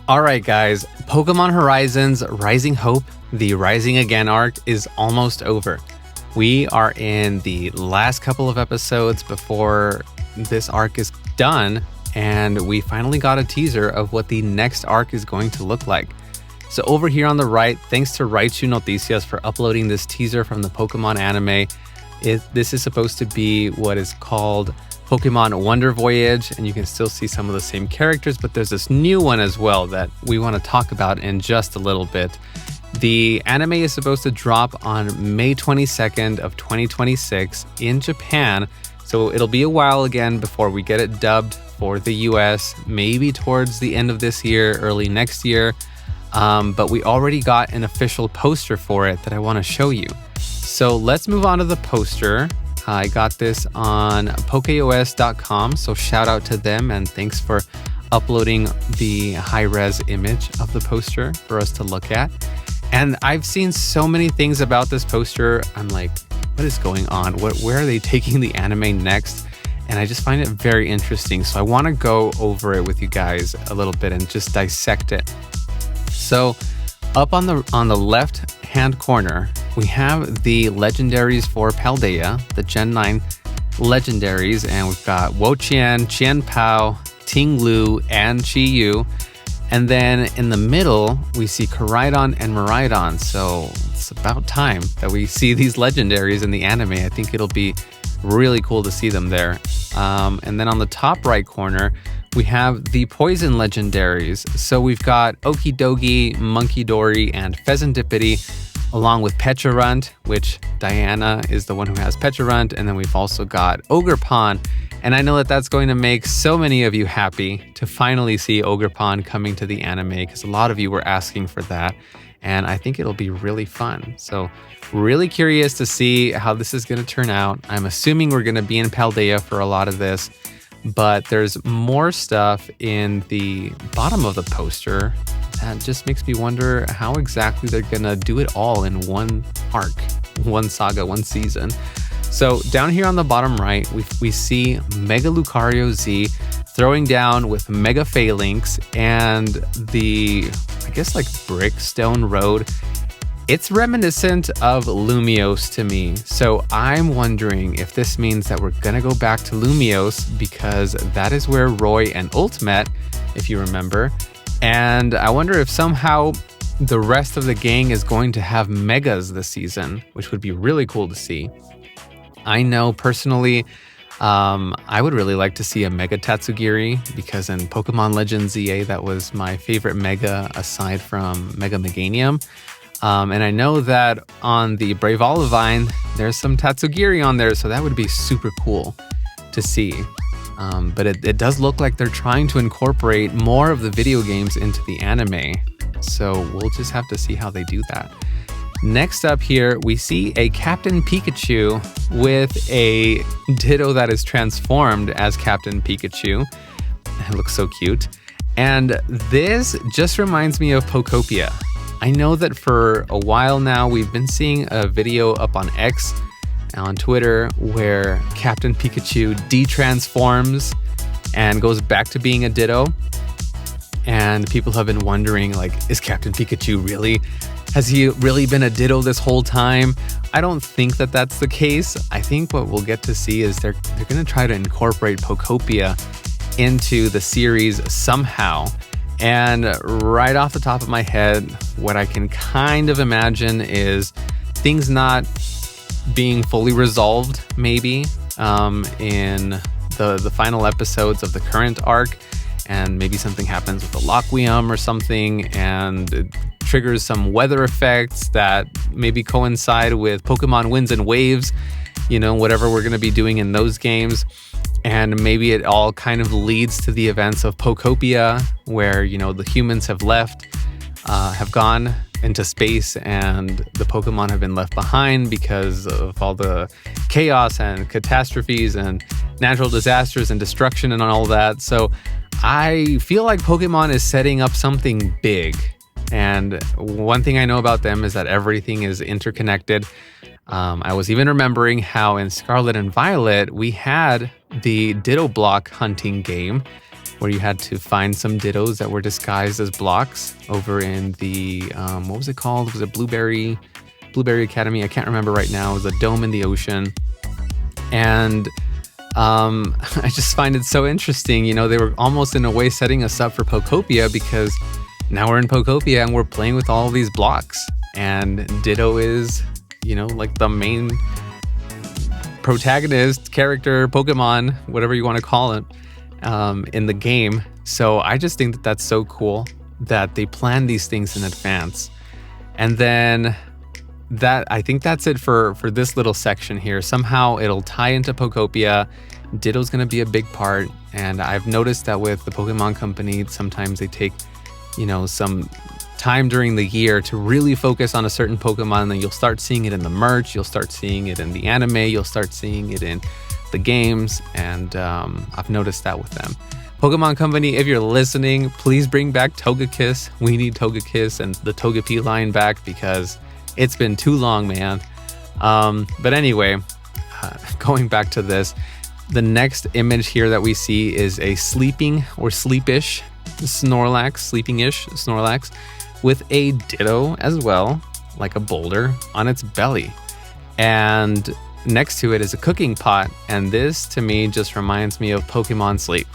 All right, guys, Pokemon Horizons Rising Hope, the Rising Again arc is almost over. We are in the last couple of episodes before this arc is done, and we finally got a teaser of what the next arc is going to look like. So over here on the right, thanks to Raichu Noticias for uploading this teaser from the Pokemon Anime. This is supposed to be what is called Pokemon Wonder Voyage, and you can still see some of the same characters, but there's this new one as well that we want to talk about in just a little bit. The anime is supposed to drop on May 22nd of 2026 in Japan, so it'll be a while again before we get it dubbed for the US, maybe towards the end of this year, early next year, but we already got an official poster for it that I want to show you. So let's move on to the poster. I got this on pokeos.com, so shout out to them and thanks for uploading the high-res image of the poster for us to look at. And I've seen so many things about this poster. I'm like, what is going on? Where are they taking the anime next? And I just find it very interesting. So I want to go over it with you guys a little bit and just dissect it. So up on the left-hand corner, we have the legendaries for Paldea, the Gen 9 legendaries, and we've got Wo-Chien, Chien-Pao, Ting-Lu, and Chi-Yu. And then in the middle, we see Koraidon and Miraidon, so it's about time that we see these legendaries in the anime. I think it'll be really cool to see them there. And then on the top right corner, we have the Poison legendaries. So we've got Okidogi, Munkidori, and Pheasantipity, along with Pecharunt, which Diana is the one who has Pecharunt. And then we've also got Ogerpon. And I know that that's going to make so many of you happy to finally see Ogerpon coming to the anime, because a lot of you were asking for that. And I think it'll be really fun. So really curious to see how this is going to turn out. I'm assuming we're going to be in Paldea for a lot of this, but there's more stuff in the bottom of the poster that just makes me wonder how exactly they're going to do it all in one arc, one saga, one season. So down here on the bottom right, we see Mega Lucario Z throwing down with Mega Phalanx and the, I guess, like Brickstone Road. It's reminiscent of Lumiose to me. So I'm wondering if this means that we're gonna go back to Lumiose, because that is where Roy and Ult met, if you remember. And I wonder if somehow the rest of the gang is going to have Megas this season, which would be really cool to see. I know personally, I would really like to see a Mega Tatsugiri, because in Pokemon Legends ZA, that was my favorite Mega aside from Mega Meganium. And I know that on the Brave Olivine, there's some Tatsugiri on there, so that would be super cool to see. But it does look like they're trying to incorporate more of the video games into the anime. So we'll just have to see how they do that. Next up here, we see a Captain Pikachu with a Ditto that is transformed as Captain Pikachu. It looks so cute. And this just reminds me of Pokopia. I know that for a while now, we've been seeing a video up on X, on Twitter, where Captain Pikachu de-transforms and goes back to being a Ditto. And people have been wondering, like, is Captain Pikachu has he really been a Ditto this whole time? I don't think that that's the case. I think what we'll get to see is they're going to try to incorporate Pokopia into the series somehow. And right off the top of my head, what I can kind of imagine is things not being fully resolved, maybe, in the final episodes of the current arc. And maybe something happens with the Lockweum or something, and it triggers some weather effects that maybe coincide with Pokemon Winds and Waves, whatever we're going to be doing in those games. And maybe it all kind of leads to the events of Pokopia, where, the humans have gone into space, and the Pokemon have been left behind because of all the chaos and catastrophes and natural disasters and destruction and all that. So I feel like Pokemon is setting up something big. And one thing I know about them is that everything is interconnected. I was even remembering how in Scarlet and Violet, we had the Ditto Block hunting game. where you had to find some Dittos that were disguised as blocks over in the, what was it called? Was it Blueberry Academy? I can't remember right now. It was a dome in the ocean. And I just find it so interesting. You know, they were almost in a way setting us up for Pokopia, because now we're in Pokopia and we're playing with all of these blocks. And Ditto is, you know, like the main protagonist, character, Pokemon, whatever you want to call it, in the game. So I just think that that's so cool that they plan these things in advance. And then I think that's it for this little section here. Somehow it'll tie into Pokopia. Ditto's going to be a big part. And I've noticed that with the Pokemon Company, sometimes they take, you know, some time during the year to really focus on a certain Pokemon, and then you'll start seeing it in the merch, you'll start seeing it in the anime, you'll start seeing it in the games, and I've noticed that with them. Pokemon Company, if you're listening, please bring back Togekiss. We need Togekiss and the Togepi line back, because it's been too long, man. But anyway, going back to this, the next image here that we see is a sleeping or sleepish Snorlax, sleeping-ish Snorlax, with a Ditto as well, like a boulder, on its belly. And next to it is a cooking pot, and this to me just reminds me of Pokemon Sleep.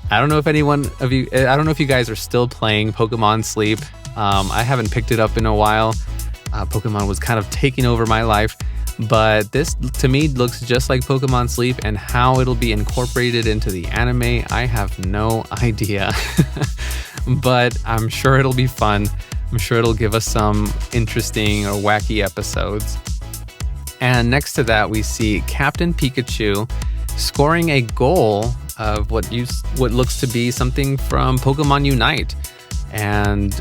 I don't know if you guys are still playing Pokemon Sleep. I haven't picked it up in a while. Pokemon was kind of taking over my life, but this to me looks just like Pokemon Sleep, and how it'll be incorporated into the anime, I have no idea. But I'm sure it'll be fun. I'm sure it'll give us some interesting or wacky episodes. And next to that, we see Captain Pikachu scoring a goal of what looks to be something from Pokemon Unite. And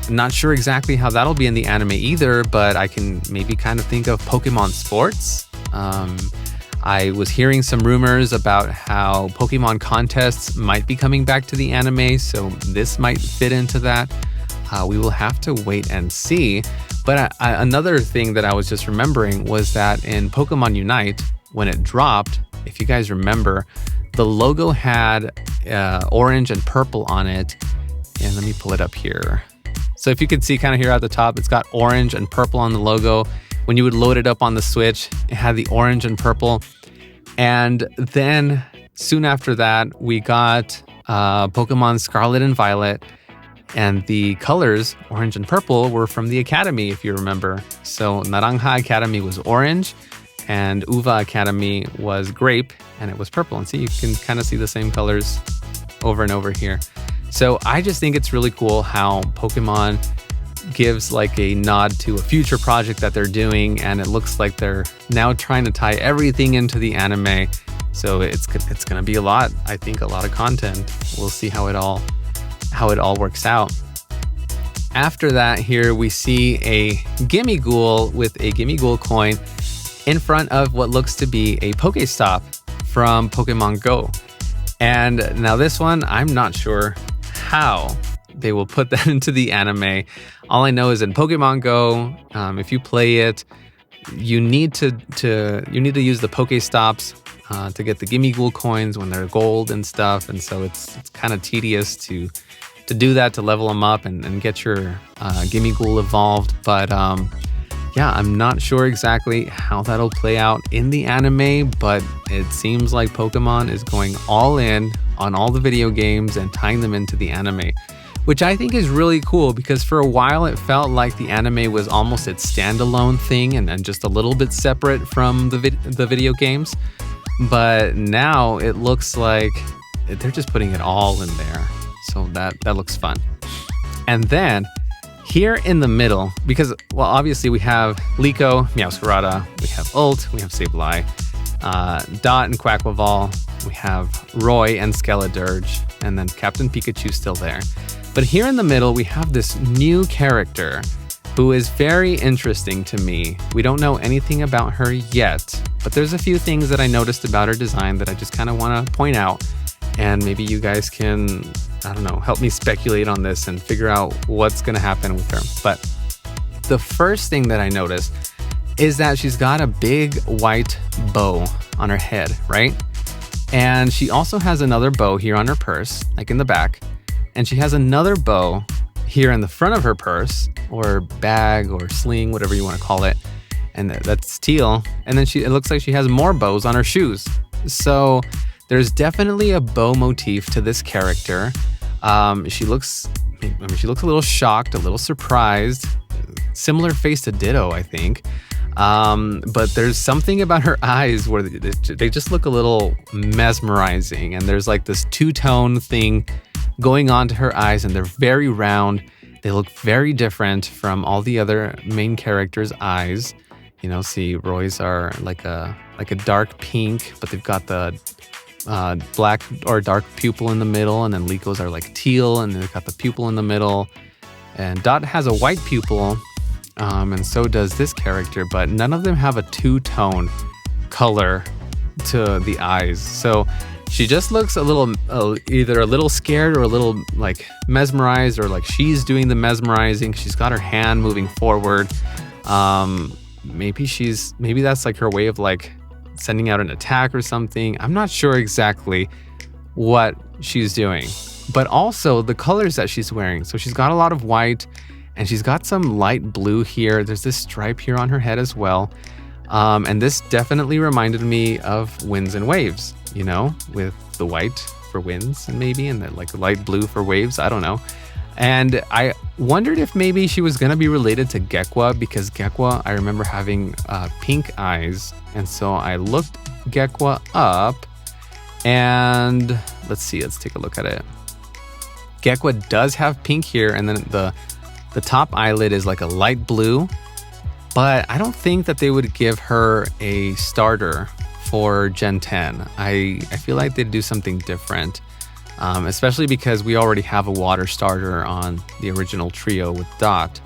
I'm not sure exactly how that'll be in the anime either, but I can maybe kind of think of Pokemon Sports. I was hearing some rumors about how Pokemon contests might be coming back to the anime, so this might fit into that. We will have to wait and see. But another thing that I was just remembering was that in Pokemon Unite, when it dropped, if you guys remember, the logo had orange and purple on it. And let me pull it up here. So if you can see kind of here at the top, it's got orange and purple on the logo. When you would load it up on the Switch, it had the orange and purple. And then soon after that, we got Pokemon Scarlet and Violet. And the colors, orange and purple, were from the Academy, if you remember. So Naranja Academy was orange, and Uva Academy was grape, and it was purple. And see, you can kind of see the same colors over and over here. So I just think it's really cool how Pokemon gives like a nod to a future project that they're doing, and it looks like they're now trying to tie everything into the anime. So it's gonna be a lot of content. We'll see how it all works out. After that, here we see a Gimmighoul with a Gimmighoul coin in front of what looks to be a Pokestop from Pokemon Go. And now this one, I'm not sure how they will put that into the anime. All I know is in Pokemon Go, if you play it, you need to use the Pokestops to get the Gimmighoul coins when they're gold and stuff. And so it's kind of tedious to do that, to level them up and get your Gimmighoul evolved. But yeah, I'm not sure exactly how that'll play out in the anime, but it seems like Pokemon is going all in on all the video games and tying them into the anime, which I think is really cool, because for a while it felt like the anime was almost its standalone thing and just a little bit separate from the video games. But now it looks like they're just putting it all in there. So that looks fun. And then here in the middle, because, well, obviously we have Liko, Meowscarada, we have Ult, we have Sableye, Dot and Quaquaval, we have Roy and Skeledirge, and then Captain Pikachu still there. But here in the middle, we have this new character who is very interesting to me. We don't know anything about her yet, but there's a few things that I noticed about her design that I just kind of want to point out. And maybe you guys can, I don't know, help me speculate on this and figure out what's going to happen with her. But the first thing that I noticed is that she's got a big white bow on her head, right? And she also has another bow here on her purse, like in the back. And she has another bow here in the front of her purse, or bag, or sling, whatever you want to call it. And that's teal. And then it looks like she has more bows on her shoes. So there's definitely a bow motif to this character. She looks a little shocked, a little surprised. Similar face to Ditto, I think. But there's something about her eyes where they just look a little mesmerizing. And there's like this two-tone thing going on to her eyes, and they're very round. They look very different from all the other main characters' eyes. You know, see, Roy's are like a dark pink, but they've got the black or dark pupil in the middle, and then Liko's are like teal, and they've got the pupil in the middle. And Dot has a white pupil, and so does this character, but none of them have a two-tone color to the eyes. So she just looks a little, either a little scared or a little like mesmerized, or like she's doing the mesmerizing. She's got her hand moving forward. Maybe that's like her way of like sending out an attack or something. I'm not sure exactly what she's doing, but also the colors that she's wearing. So she's got a lot of white, and she's got some light blue here. There's this stripe here on her head as well. And this definitely reminded me of Winds and Waves, you know, with the white for winds and the like light blue for waves. I don't know. And I wondered if maybe she was going to be related to Gekwa, because Gekwa, I remember having pink eyes. And so I looked Gekwa up, and let's take a look at it. Gekwa does have pink here, and then the top eyelid is like a light blue. But I don't think that they would give her a starter for Gen 10. I feel like they'd do something different, especially because we already have a water starter on the original trio with Dot.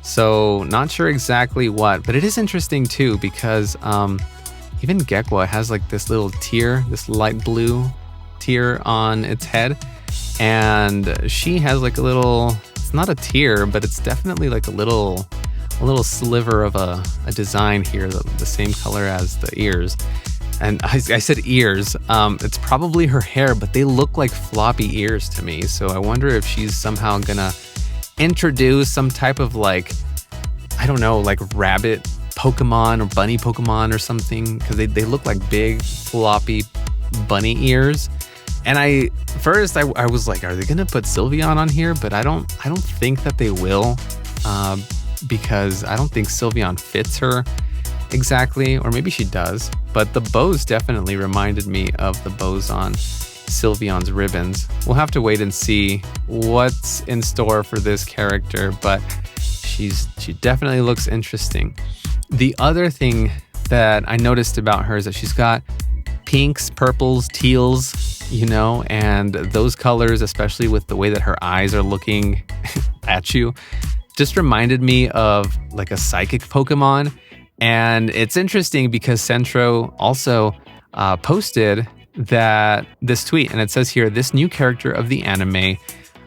So not sure exactly what, but it is interesting too, because even Gekwa has like this little tear, this light blue tear on its head. And she has like a little, it's not a tear, but it's definitely like a little sliver of a design here, the same color as the ears. And I said ears, it's probably her hair, but they look like floppy ears to me. So I wonder if she's somehow gonna introduce some type of like, I don't know, like rabbit Pokemon or bunny Pokemon or something, because they look like big floppy bunny ears. And I was like, are they gonna put Sylveon on here? But I don't think that they will, because I don't think Sylveon fits her exactly, or maybe she does. But the bows definitely reminded me of the bows on Sylveon's ribbons. We'll have to wait and see what's in store for this character, but she definitely looks interesting. The other thing that I noticed about her is that she's got pinks, purples, teals, you know, and those colors, especially with the way that her eyes are looking at you, just reminded me of like a psychic Pokemon. And it's interesting because Centro also posted this tweet, and it says here, this new character of the anime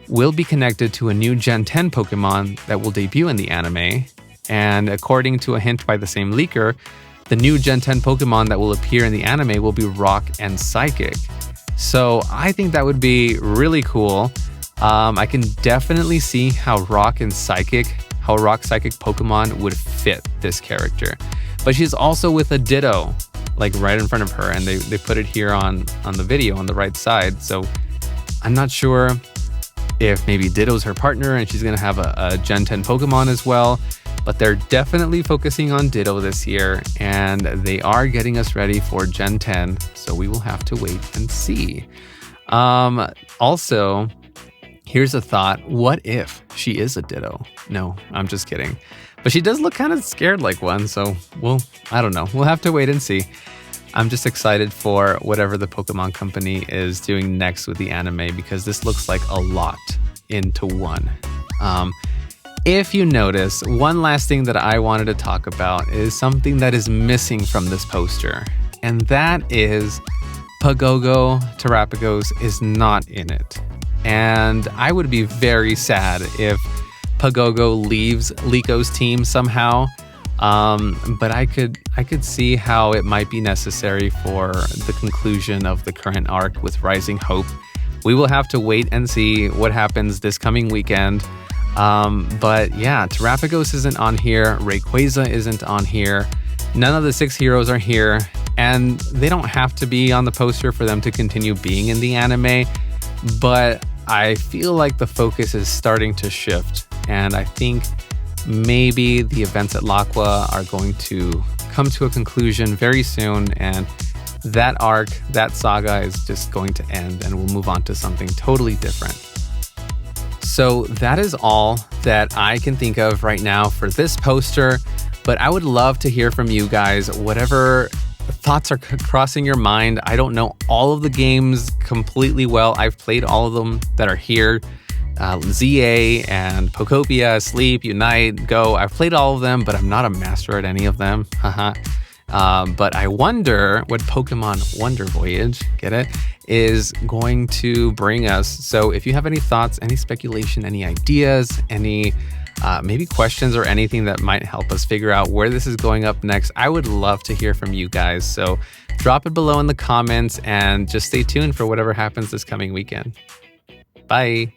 will be connected to a new Gen 10 Pokemon that will debut in the anime. And according to a hint by the same leaker, the new Gen 10 Pokemon that will appear in the anime will be Rock and Psychic. So I think that would be really cool. I can definitely see how Rock Psychic Pokemon would fit this character. But she's also with a Ditto, like right in front of her, and they put it here on the video on the right side. So I'm not sure if maybe Ditto's her partner and she's gonna have a Gen 10 Pokemon as well. But they're definitely focusing on Ditto this year, and they are getting us ready for Gen 10. So we will have to wait and see. Also, here's a thought. What if she is a Ditto? No, I'm just kidding. But she does look kind of scared like one, so I don't know. We'll have to wait and see. I'm just excited for whatever the Pokemon Company is doing next with the anime, because this looks like a lot into one. If you notice, one last thing that I wanted to talk about is something that is missing from this poster, and that is Pagogo Terapagos is not in it. And I would be very sad if Pagogo leaves Liko's team somehow. But I could I could see how it might be necessary for the conclusion of the current arc with Rising Hope. We will have to wait and see what happens this coming weekend. But yeah, Terapagos isn't on here. Rayquaza isn't on here. None of the 6 heroes are here. And they don't have to be on the poster for them to continue being in the anime. But I feel like the focus is starting to shift. And I think maybe the events at Laqua are going to come to a conclusion very soon. And that arc, that saga is just going to end and we'll move on to something totally different. So that is all that I can think of right now for this poster, but I would love to hear from you guys, whatever thoughts are crossing your mind. I don't know all of the games completely well. I've played all of them that are here. ZA and Pokopia, Sleep, Unite, Go. I've played all of them, but I'm not a master at any of them. But I wonder what Pokemon Wonder Voyage, get it, is going to bring us. So if you have any thoughts, any speculation, any ideas, any maybe questions or anything that might help us figure out where this is going up next, I would love to hear from you guys. So drop it below in the comments and just stay tuned for whatever happens this coming weekend. Bye.